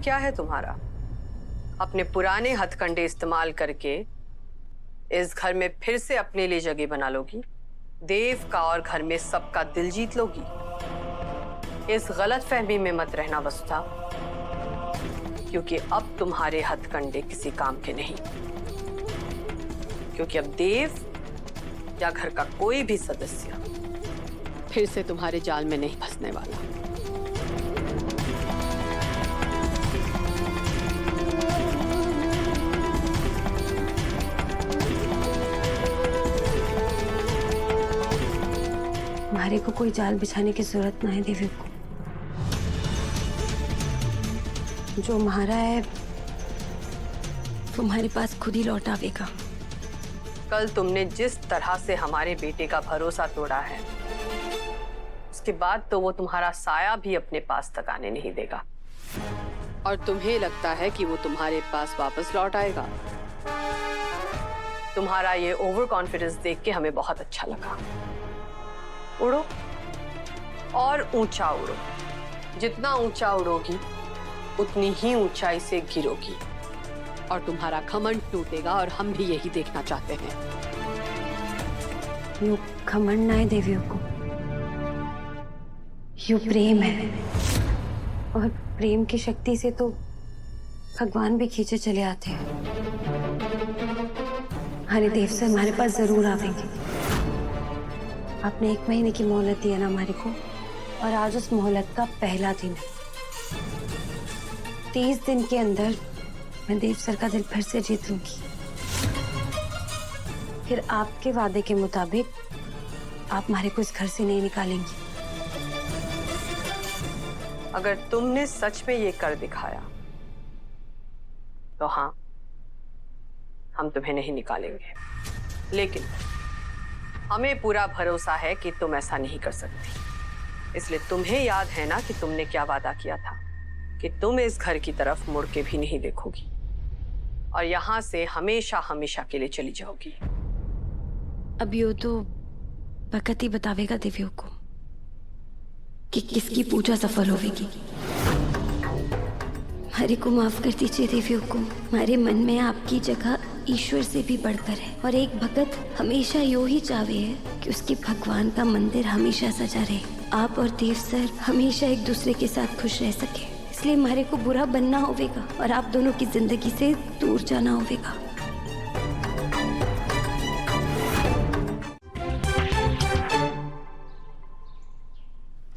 क्या है तुम्हारा? अपने पुराने हथकंडे इस्तेमाल करके इस घर में फिर से अपने लिए जगह बना लोगी, देव का और घर में सबका दिल जीत लोगी। इस गलतफहमी में मत रहना वसुधा, क्योंकि अब तुम्हारे हथकंडे किसी काम के नहीं। क्योंकि अब देव या घर का कोई भी सदस्य फिर से तुम्हारे जाल में नहीं फंसने वाला। हमारे को कोई जाल बिछाने की जरूरत ना है देवी को। जो हमारा है वो हमारे पास खुद ही लौट आवेगा। कल तुमने जिस तरह से हमारे बेटे का भरोसा तोड़ा है, उसके बाद तो वो तुम्हारा साया भी अपने पास तक आने नहीं देगा। और तुम्हें लगता है कि वो तुम्हारे पास वापस लौट आएगा? तुम्हारा ये ओवर कॉन्फिडेंस देख के हमें बहुत अच्छा लगा। उड़ो और ऊंचा उड़ो। जितना ऊंचा उड़ोगी उतनी ही ऊंचाई से गिरोगी और तुम्हारा घमंड टूटेगा, और हम भी यही देखना चाहते हैं। यू घमंड ना है देवियों को, यू प्रेम है। और प्रेम की शक्ति से तो भगवान भी खींचे चले आते हैं। हरे देव से हमारे पास जरूर आवेंगे। आपने 1 महीने की मोहलत दी है ना हमारे को, और आज उस मोहलत का पहला दिन है। 30 दिन के अंदर मैं देव सर का दिल फिर से जीत लूंगी। फिर आपके वादे के मुताबिक आप हमारे को इस घर से नहीं निकालेंगी। अगर तुमने सच में ये कर दिखाया तो हाँ, हम तुम्हें नहीं निकालेंगे। लेकिन हमें पूरा भरोसा है कि तुम ऐसा नहीं कर सकती। इसलिए तुम्हें याद है ना कि तुमने क्या वादा किया था कि तुम इस घर की तरफ मुड़ के भी नहीं देखोगी और यहां से हमेशा हमेशा के लिए चली जाओगी। अब यो तो वक्त ही बतावेगा देवियों को कि किसकी पूजा सफल होगी। हमारे को माफ कर दीजिए देवियों को। हमारे मन में आपकी जगह ईश्वर से भी बढ़कर है, और एक भगत हमेशा यो ही चाहे है कि उसके भगवान का मंदिर हमेशा सजा रहे। आप और देव सर हमेशा एक दूसरे के साथ खुश रह सके, इसलिए हमारे को बुरा बनना होगा और आप दोनों की जिंदगी से दूर जाना होगा।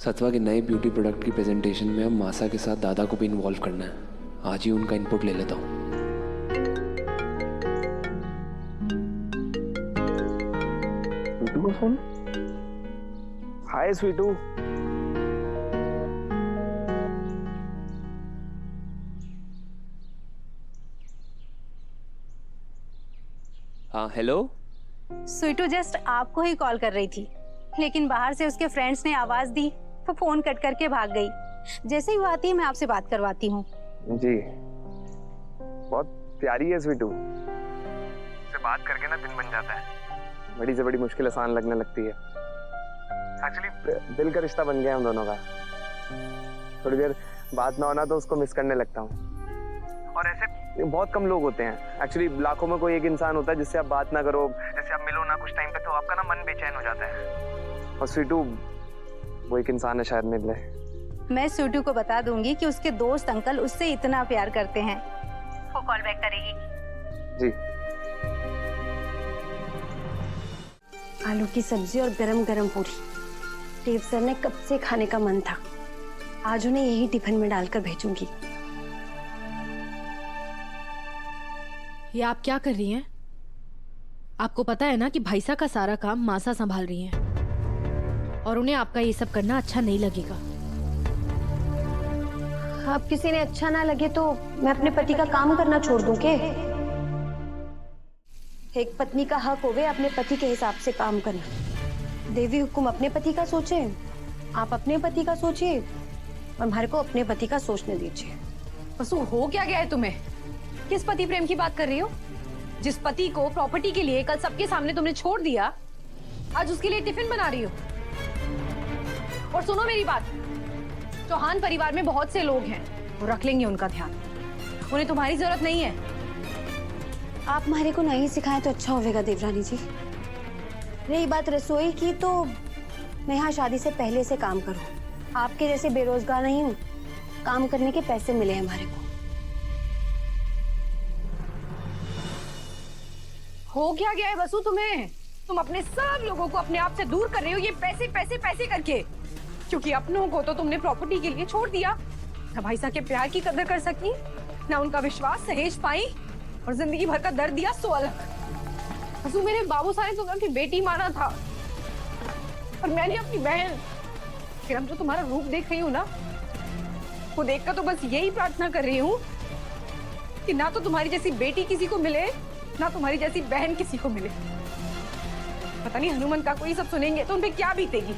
सत्वा के नए ब्यूटी प्रोडक्ट की प्रेजेंटेशन में अब मासा के साथ दादा को भी इन्वॉल्व करना है। आज ही उनका इनपुट ले लेता हूँ। स्वीटू का फोन। हाय स्वीटू। हाँ हेलो। स्वीटू जस्ट आपको ही कॉल कर रही थी, लेकिन बाहर से उसके फ्रेंड्स ने आवाज दी तो फोन कट करके भाग गई। जैसे ही वो आती है मैं आपसे बात करवाती हूँ। जी बहुत प्यारी है स्वीटू। उससे बात करके ना दिन बन जाता है। बड़ी से बड़ी मुश्किल आसान लगने लगती है। एक्चुअली दिल का रिश्ता बन गया हम दोनों का। थोड़ी देर बात ना होना तो उसको मिस करने लगता हूँ। और ऐसे बहुत कम लोग होते हैं। एक्चुअली लाखों में कोई एक इंसान होता है जिससे आप बात ना करो, जैसे आप मिलो ना कुछ टाइम तक, तो आपका ना मन बेचैन हो जाता है। और स्वीटू वो एक इंसान है शायद मेरे लिए। मैं स्वीटू को बता दूंगी कि उसके दोस्त अंकल उससे इतना प्यार करते हैं। वो कॉल बैक करेगी। जी। आलू की सब्जी और गरम गरम पूरी देव सर ने कब से खाने का मन था। आज उन्हें यही टिफिन में डालकर भेजूंगी। ये आप क्या कर रही हैं? आपको पता है ना कि भाईसा का सारा काम मासा संभाल रही हैं, और उन्हें आपका ये सब करना अच्छा नहीं लगेगा। अब किसी ने अच्छा ना लगे तो मैं अपने पति का काम करना छोड़ दूं के? एक पत्नी का हक होवे अपने पति के हिसाब से काम करना। देवी हुकुम अपने पति का सोचे, आप अपने पति का सोचिए, और हमारे को अपने पति का सोचने दीजिए। वसु, हो क्या गया है तुम्हें? किस पति प्रेम की बात कर रही हो? जिस पति को प्रॉपर्टी के लिए कल सबके सामने तुमने छोड़ दिया, आज उसके लिए टिफिन बना रही हो। और सुनो मेरी बात, चौहान परिवार में बहुत से लोग हैं वो रख लेंगे उनका ध्यान। उन्हें तुम्हारी जरूरत नहीं है। आप हमारे को नहीं सिखाएं तो अच्छा होगा देवरानी जी। रही बात रसोई की, तो मैं यहाँ शादी से पहले से काम करूँ। आपके जैसे बेरोजगार नहीं हूँ, काम करने के पैसे मिले हैं हमारे को। हो क्या गया है बसु तुम्हें? तुम अपने सब लोगों को अपने आप से दूर कर रहे हो ये पैसे पैसे पैसे करके। क्योंकि अपनों को तो तुमने प्रॉपर्टी के लिए छोड़ दिया, ना भाई साहब के प्यार की कदर कर सकी, ना उनका विश्वास सहेज पाई, और जिंदगी भर का दर्द दिया सो अलग। बसु मेरे बाबू साहब ने तुम्हें अपनी बेटी माना था और मैंने अपनी बहन। फिर अब जो तुम्हारा रूप देख रही हूँ ना, वो देखकर तो बस यही प्रार्थना कर रही हूँ कि ना तो तुम्हारी जैसी बेटी किसी को मिले, ना तुम्हारी जैसी बहन किसी को मिले। पता नहीं हनुमान का कोई सब सुनेंगे तो उनपे क्या बीतेगी।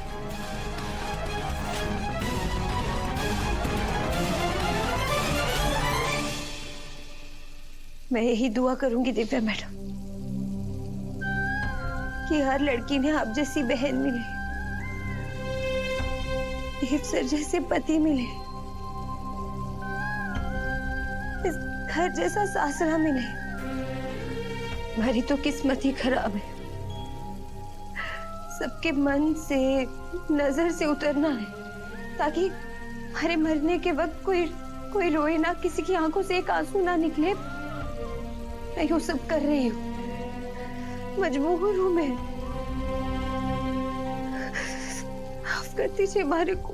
मैं यही दुआ करूंगी दिव्या मैडम कि हर लड़की ने आप जैसी बहन मिले, देव सर जैसे पति मिले, इस घर जैसा सासरा मिले। हमारी तो किस्मत ही खराब है। सबके मन से, नजर से उतरना है ताकि हमारे मरने के वक्त कोई रोए ना, किसी की आंखों से एक आंसू ना निकले। मैं ये सब कर रही हूँ, मजबूर हूँ मैं। माफ कर दीजिए हमारे को।